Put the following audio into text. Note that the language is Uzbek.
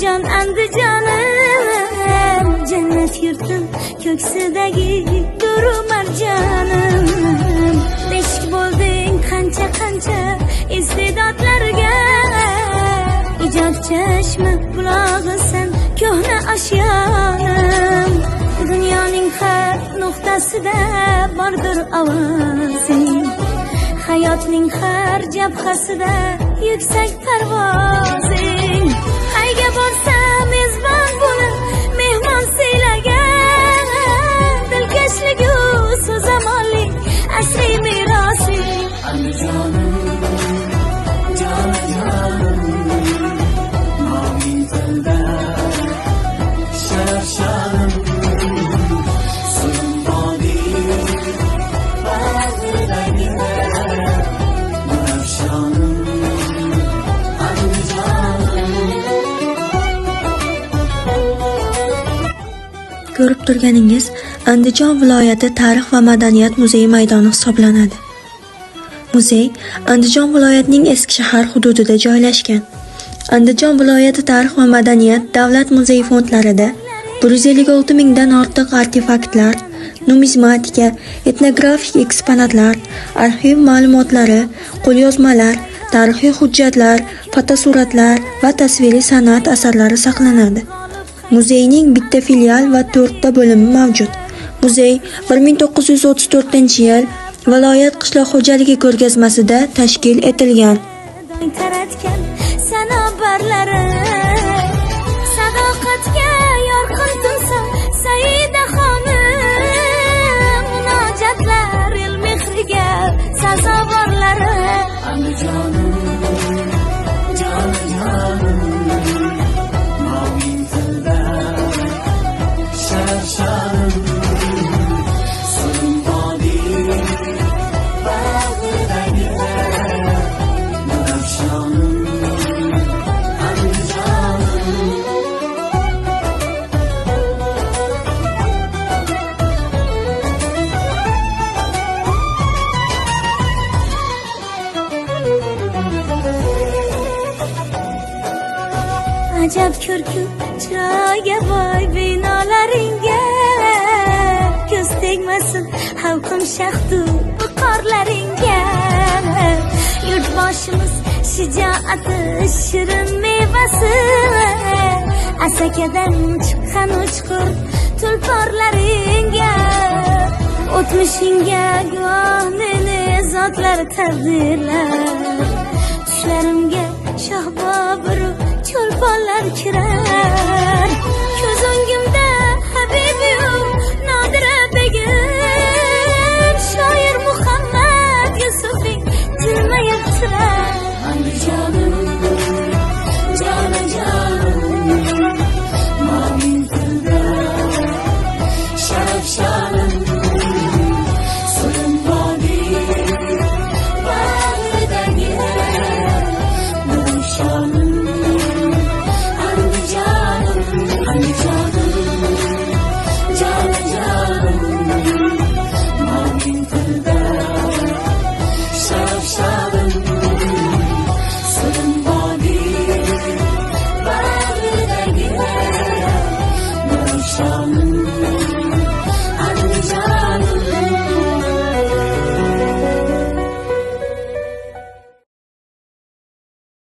jon Andijonim, jannat yurtim ko'ksidagi duru marjonim. Beshik bo'lding qancha iste'dodlarga, ijod chashma bulog'isan ko'hna oshyonim. Dunyoning har nuqtasida bordir ovozing, hayotning har jabhasida yuksak parvozing. Qayga borsam mezbon bo'lib mehmon siylagan, dilkashligu so'zamonlik asriy merosing. Andijonim, jonajonim, moviy tilda sharaf-shanim, ko'rib turganingiz Andijon viloyati tarix va madaniyat muzeyi maydoni hisoblanadi. Muzey Andijon viloyatining eski shahar hududida joylashgan. Andijon viloyati tarix va madaniyat davlat muzey fondlarida 156 mingdan ortiq artefaktlar, numizmatika, etnografik eksponatlar, arxiv ma'lumotlari, qo'lyozmalar, tarixiy hujjatlar, fotosuratlar va tasviriy san'at asarlari saqlanadi. Muzeyning bitta filial va 4 ta bo'limi mavjud. Muzey 1934-yil viloyat qishloq xo'jaligi ko'rgazmasida tashkil etilgan. Sadoqatga yorqin timson Saida xonim, munojatlar el mehriga sazovorlari. Andijonim, jonajonim, moviy tilda sharaf-shanim, so'lim vodiy bag'ridagi nurafshonim. Ajab ko'rku chiroyga boy binolaringga, ko'z tegmasin xalqim shahdu viqorlaringga. Yurtboshimiz shijoati shirin mevasi, asakadan chiqqan uchqur tulporlaringga. O'tmishingga guvoh meni zotlar taqdirlar, tushlarimga shoh Bobur cho'lponlar kirar. Ko'z o'ngim